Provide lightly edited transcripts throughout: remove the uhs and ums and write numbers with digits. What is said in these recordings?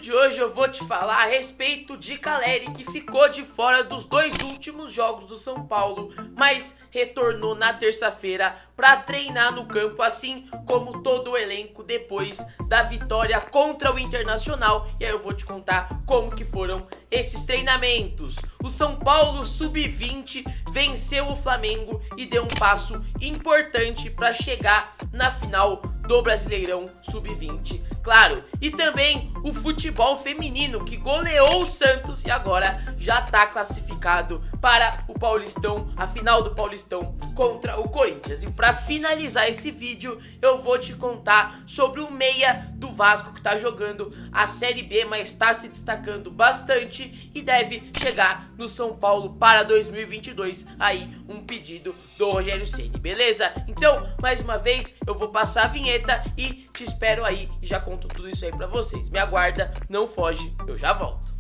de hoje eu vou te falar a respeito de Caleri, que ficou de fora dos 2 últimos jogos do São Paulo, mas retornou na terça-feira para treinar no campo, assim como todo o elenco depois da vitória contra o Internacional. E aí eu vou te contar como que foram esses treinamentos. O São Paulo Sub-20 venceu o Flamengo e deu um passo importante para chegar na final do Brasileirão Sub-20, claro. E também o futebol feminino, que goleou o Santos e agora já tá classificado para o Paulistão, a final do Paulistão contra o Corinthians. E para finalizar esse vídeo, eu vou te contar sobre o meia do Vasco, que tá jogando a Série B, mas está se destacando bastante e deve chegar no São Paulo para 2022. Aí um pedido do Rogério Ceni, beleza? Então, mais uma vez, eu vou passar a vinheta e te espero aí e já conto tudo isso aí pra vocês. Me aguarda, não foge, eu já volto.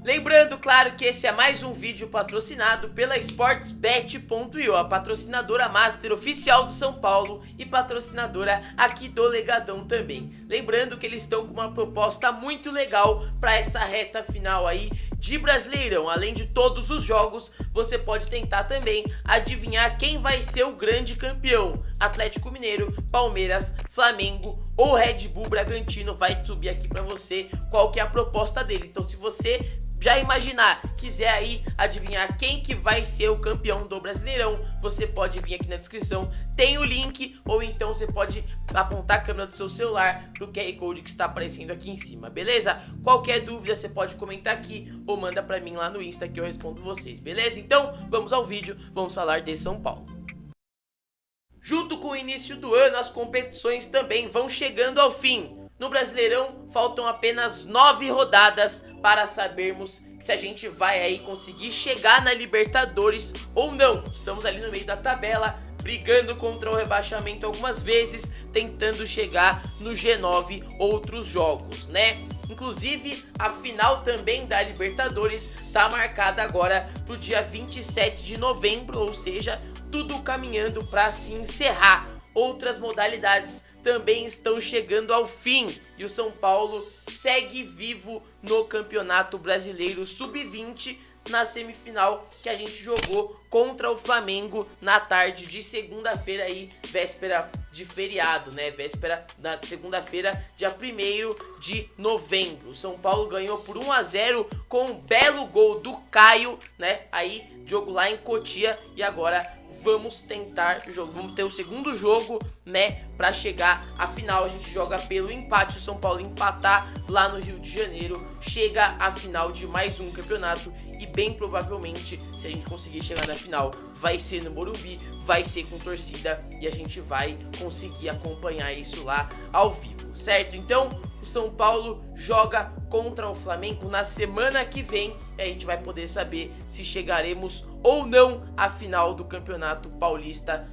Lembrando, claro, que esse é mais um vídeo patrocinado pela Sportsbet.io, a patrocinadora master oficial do São Paulo e patrocinadora aqui do Legadão também. Lembrando que eles estão com uma proposta muito legal para essa reta final aí de Brasileirão. Além de todos os jogos, você pode tentar também adivinhar quem vai ser o grande campeão. Atlético Mineiro, Palmeiras, Flamengo ou Red Bull Bragantino. Vai subir aqui para você qual que é a proposta dele. Então, se você já imaginar, quiser aí adivinhar quem que vai ser o campeão do Brasileirão, você pode vir aqui na descrição, tem o link, ou então você pode apontar a câmera do seu celular pro QR Code que está aparecendo aqui em cima, beleza? Qualquer dúvida você pode comentar aqui ou manda pra mim lá no Insta que eu respondo vocês, beleza? Então, vamos ao vídeo, vamos falar de São Paulo. Junto com o início do ano, as competições também vão chegando ao fim. No Brasileirão, faltam apenas 9 rodadas para sabermos se a gente vai aí conseguir chegar na Libertadores ou não. Estamos ali no meio da tabela, brigando contra o rebaixamento algumas vezes, tentando chegar no G9 outros jogos, né? Inclusive, a final também da Libertadores está marcada agora para o dia 27 de novembro, ou seja, tudo caminhando para se encerrar. Outras modalidades também estão chegando ao fim e o São Paulo segue vivo no Campeonato Brasileiro Sub-20 na semifinal que a gente jogou contra o Flamengo na tarde de segunda-feira aí, véspera de feriado, né? Véspera na segunda-feira, dia 1º de novembro. O São Paulo ganhou por 1-0 com um belo gol do Caio, né? Aí, jogo lá em Cotia e agora vamos tentar vamos ter o segundo jogo, né, para chegar à final. A gente joga pelo empate, o São Paulo empatar lá no Rio de Janeiro, chega à final de mais um campeonato e bem provavelmente, se a gente conseguir chegar na final, vai ser no Morumbi, vai ser com torcida e a gente vai conseguir acompanhar isso lá ao vivo, certo? Então, o São Paulo joga contra o Flamengo na semana que vem e a gente vai poder saber se chegaremos ou não à final do Campeonato Paulista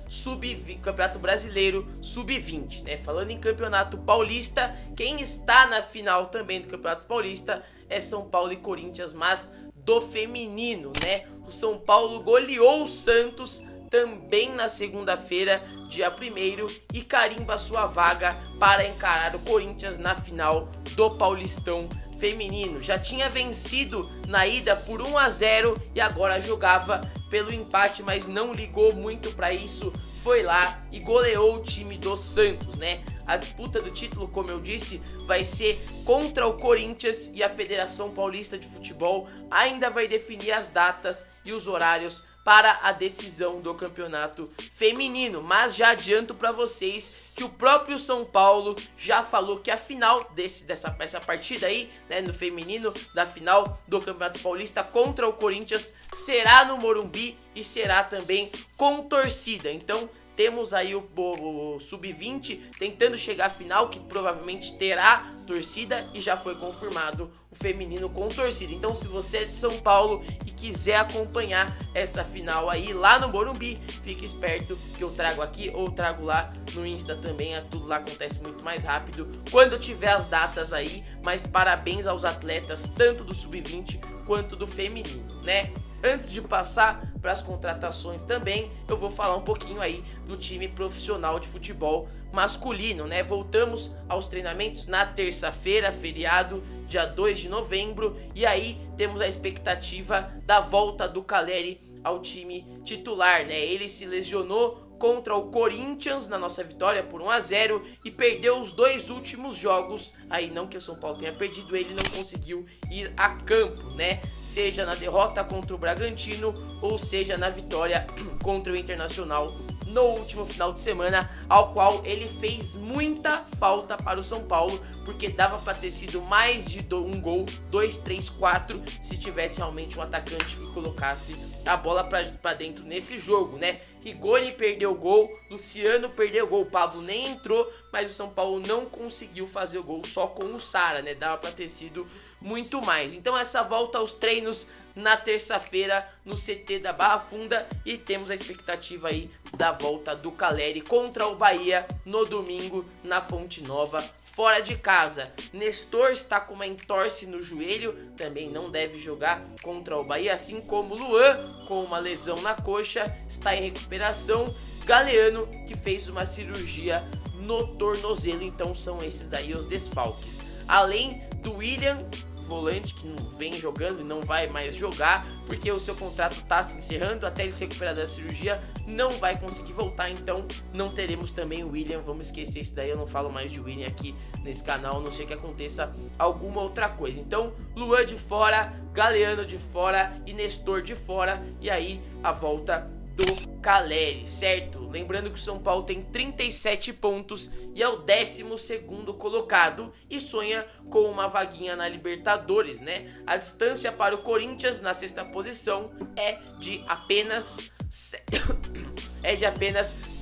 Campeonato Brasileiro Sub-20, né? Falando em Campeonato Paulista, quem está na final também do Campeonato Paulista é São Paulo e Corinthians, mas do feminino, né? O São Paulo goleou o Santos também na segunda-feira, dia 1º, e carimba sua vaga para encarar o Corinthians na final do Paulistão feminino. Já tinha vencido na ida por 1-0 e agora jogava pelo empate, mas não ligou muito para isso. Foi lá e goleou o time do Santos, né? A disputa do título, como eu disse, vai ser contra o Corinthians e a Federação Paulista de Futebol ainda vai definir as datas e os horários para a decisão do campeonato feminino, mas já adianto para vocês que o próprio São Paulo já falou que a final dessa partida aí, né, no feminino, da final do Campeonato Paulista contra o Corinthians será no Morumbi e será também com torcida. Então temos aí o Sub-20 tentando chegar à final, que provavelmente terá torcida, e já foi confirmado o feminino com torcida. Então, se você é de São Paulo e quiser acompanhar essa final aí lá no Morumbi, fique esperto que eu trago aqui ou trago lá no Insta também. Tudo lá acontece muito mais rápido quando eu tiver as datas aí. Mas parabéns aos atletas, tanto do Sub-20 quanto do feminino, né? Antes de passar para as contratações também, eu vou falar um pouquinho aí do time profissional de futebol masculino, né? Voltamos aos treinamentos na terça-feira, feriado, dia 2 de novembro, e aí temos a expectativa da volta do Caleri ao time titular, né? Ele se lesionou contra o Corinthians na nossa vitória por 1-0 e perdeu os 2 últimos jogos. Aí não que o São Paulo tenha perdido, ele não conseguiu ir a campo, né? Seja na derrota contra o Bragantino ou seja na vitória contra o Internacional no último final de semana, ao qual ele fez muita falta para o São Paulo, porque dava para ter sido mais de um gol, 2, 3, 4, se tivesse realmente um atacante que colocasse a bola para dentro nesse jogo, né? Rigoni perdeu o gol, Luciano perdeu o gol, o Pablo nem entrou, mas o São Paulo não conseguiu fazer o gol só com o Sara, né? Dava para ter sido muito mais. Então essa volta aos treinos na terça-feira no CT da Barra Funda, e temos a expectativa aí da volta do Caleri contra o Bahia no domingo na Fonte Nova, fora de casa. Nestor está com uma entorse no joelho, também não deve jogar contra o Bahia, assim como Luan, com uma lesão na coxa, está em recuperação. Galeano, que fez uma cirurgia no tornozelo. Então são esses daí os desfalques. Além do William, volante, que não vem jogando e não vai mais jogar, porque o seu contrato está se encerrando, até ele se recuperar da cirurgia, não vai conseguir voltar, então não teremos também o William. Vamos esquecer isso daí, eu não falo mais de William aqui nesse canal, a não ser que aconteça alguma outra coisa. Então, Luan de fora, Galeano de fora e Nestor de fora, e aí a volta do Caleri, certo? Lembrando que o São Paulo tem 37 pontos e é o 12º colocado e sonha com uma vaguinha na Libertadores, né? A distância para o Corinthians na 6ª posição é de apenas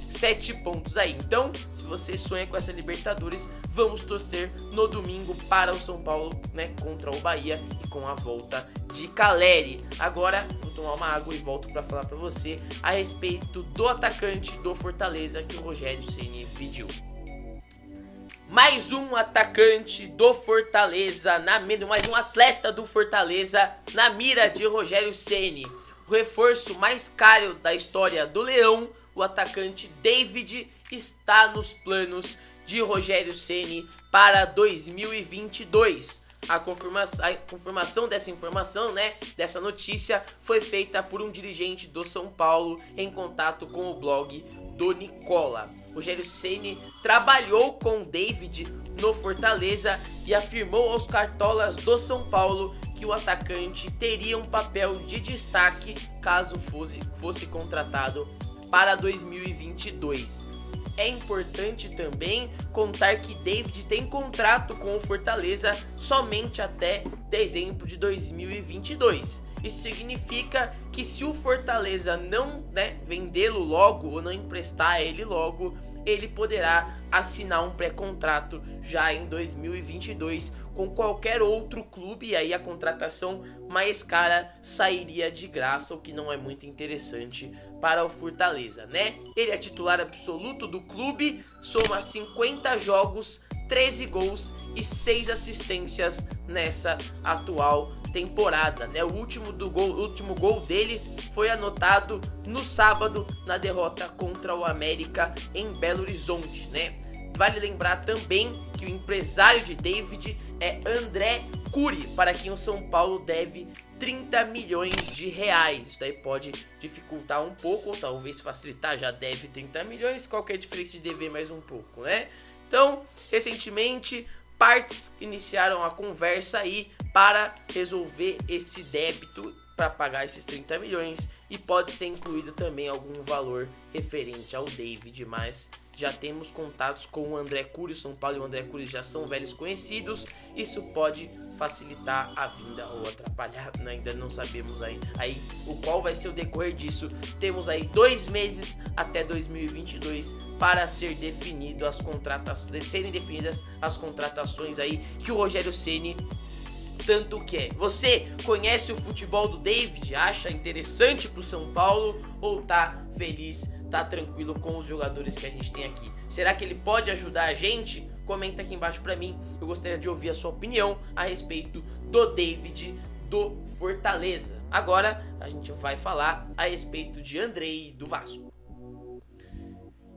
7 pontos aí. Então, se você sonha com essa Libertadores, vamos torcer no domingo para o São Paulo, né, contra o Bahia e com a volta de Caleri. Agora, vou tomar uma água e volto para falar para você a respeito do atacante do Fortaleza que o Rogério Ceni pediu. Mais um atacante do Fortaleza, mais um atleta do Fortaleza na mira de Rogério Ceni. O reforço mais caro da história do Leão, o atacante David, está nos planos de Rogério Ceni para 2022. A confirmação dessa informação, né, dessa notícia, foi feita por um dirigente do São Paulo em contato com o blog do Nicola. Rogério Ceni trabalhou com David no Fortaleza e afirmou aos cartolas do São Paulo que o atacante teria um papel de destaque caso fosse contratado para 2022. É importante também contar que David tem contrato com o Fortaleza somente até dezembro de 2022. Isso significa que se o Fortaleza não, vendê-lo logo ou não emprestar ele logo, ele poderá assinar um pré-contrato já em 2022 com qualquer outro clube, e aí a contratação mais cara sairia de graça, o que não é muito interessante para o Fortaleza, né? Ele é titular absoluto do clube, soma 50 jogos, 13 gols e 6 assistências nessa atual temporada, né? O último gol dele foi anotado no sábado na derrota contra o América em Belo Horizonte, né? Vale lembrar também que o empresário de David é André Cury, para quem o São Paulo deve 30 milhões de reais. Isso daí pode dificultar um pouco, ou talvez facilitar, já deve 30 milhões, qualquer diferença de dever mais um pouco, né? Então, recentemente, partes iniciaram a conversa aí para resolver esse débito, para pagar esses 30 milhões, e pode ser incluído também algum valor referente ao David, mas já temos contatos com o André Cury. O São Paulo e o André Cury já são velhos conhecidos. Isso pode facilitar a vinda ou atrapalhar, ainda não sabemos aí o qual vai ser o decorrer disso. Temos aí 2 meses até 2022 para serem definidas as contratações aí que o Rogério Ceni tanto quer. Você conhece o futebol do David? Acha interessante pro São Paulo ou tá feliz, tá tranquilo com os jogadores que a gente tem aqui? Será que ele pode ajudar a gente? Comenta aqui embaixo pra mim, eu gostaria de ouvir a sua opinião a respeito do David do Fortaleza. Agora a gente vai falar a respeito de Andrei do Vasco.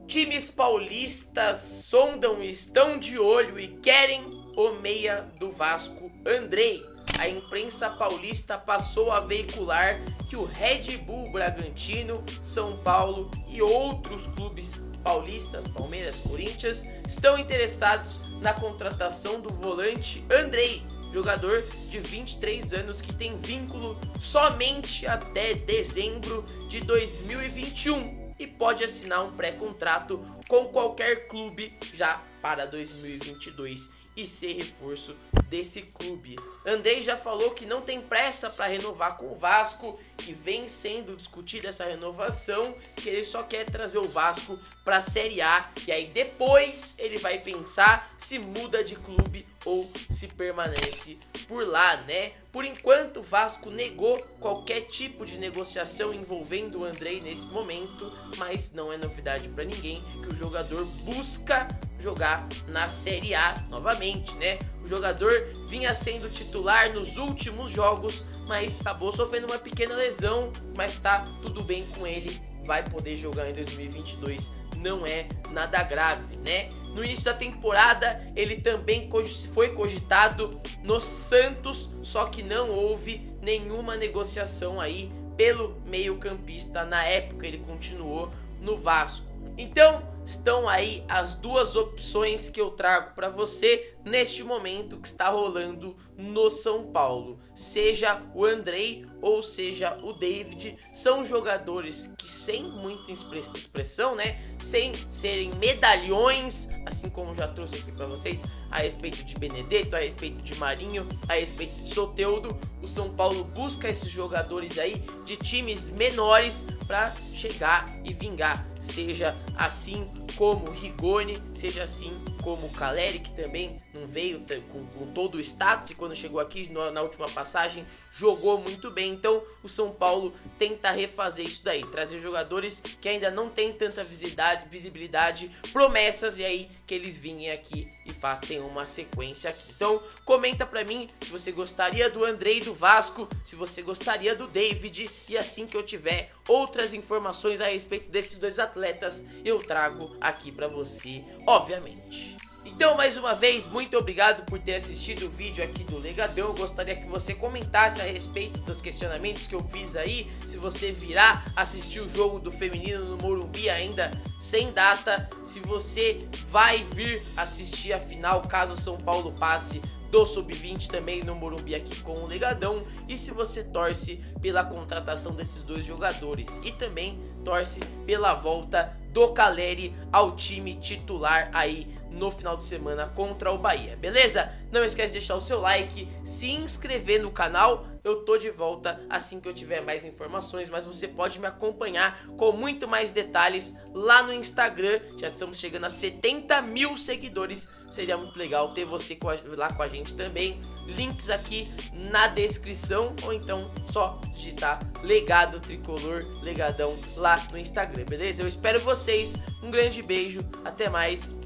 Times paulistas sondam, estão de olho e querem o meia do Vasco, Andrei. A imprensa paulista passou a veicular que o Red Bull Bragantino, São Paulo e outros clubes paulistas, Palmeiras, Corinthians, estão interessados na contratação do volante Andrei, jogador de 23 anos que tem vínculo somente até dezembro de 2021 e pode assinar um pré-contrato com qualquer clube já para 2022 e ser reforço desse clube. Andrei já falou que não tem pressa para renovar com o Vasco, que vem sendo discutida essa renovação, que ele só quer trazer o Vasco para a Série A e aí depois ele vai pensar se muda de clube ou se permanece por lá, né? Por enquanto o Vasco negou qualquer tipo de negociação envolvendo o Andrei nesse momento, mas não é novidade para ninguém que o jogador busca jogar na Série A novamente, né? O jogador vinha sendo titular nos últimos jogos, mas acabou sofrendo uma pequena lesão, mas tá tudo bem com ele, vai poder jogar em 2022, não é nada grave, né? No início da temporada, ele também foi cogitado no Santos, só que não houve nenhuma negociação aí pelo meio-campista. Na época, ele continuou no Vasco. Então, estão aí as duas opções que eu trago para você neste momento que está rolando no São Paulo. Seja o Andrei ou seja o David, são jogadores que sem muita expressão, né? Sem serem medalhões, assim como já trouxe aqui para vocês a respeito de Benedetto, a respeito de Marinho, a respeito de Soteldo. O São Paulo busca esses jogadores aí de times menores para chegar e vingar, seja assim como o Rigoni, seja assim como o Caleri, que também não veio com todo o status e quando chegou aqui na última passagem jogou muito bem. Então o São Paulo tenta refazer isso daí, trazer jogadores que ainda não tem tanta visibilidade, promessas, e aí que eles vinham aqui e fazem uma sequência aqui. Então comenta pra mim se você gostaria do Andrei do Vasco, se você gostaria do David, e assim que eu tiver outras informações a respeito desses dois atletas eu trago aqui pra você, obviamente. Então, mais uma vez, muito obrigado por ter assistido o vídeo aqui do Legadão. Eu gostaria que você comentasse a respeito dos questionamentos que eu fiz aí, se você virá assistir o jogo do feminino no Morumbi ainda sem data, se você vai vir assistir a final caso o São Paulo passe do Sub-20 também no Morumbi aqui com o Legadão, e se você torce pela contratação desses dois jogadores e também torce pela volta do Caleri ao time titular aí no final de semana contra o Bahia, beleza? Não esquece de deixar o seu like, se inscrever no canal. Eu tô de volta assim que eu tiver mais informações, mas você pode me acompanhar com muito mais detalhes lá no Instagram. Já estamos chegando a 70 mil seguidores, seria muito legal ter você lá com a gente também. Links aqui na descrição, ou então só digitar Legado Tricolor, Legadão lá no Instagram, beleza? Eu espero vocês, um grande beijo, até mais,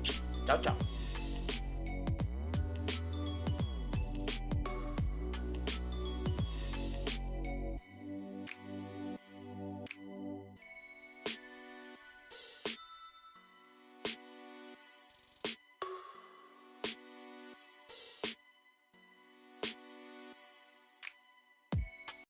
tchau, tchau.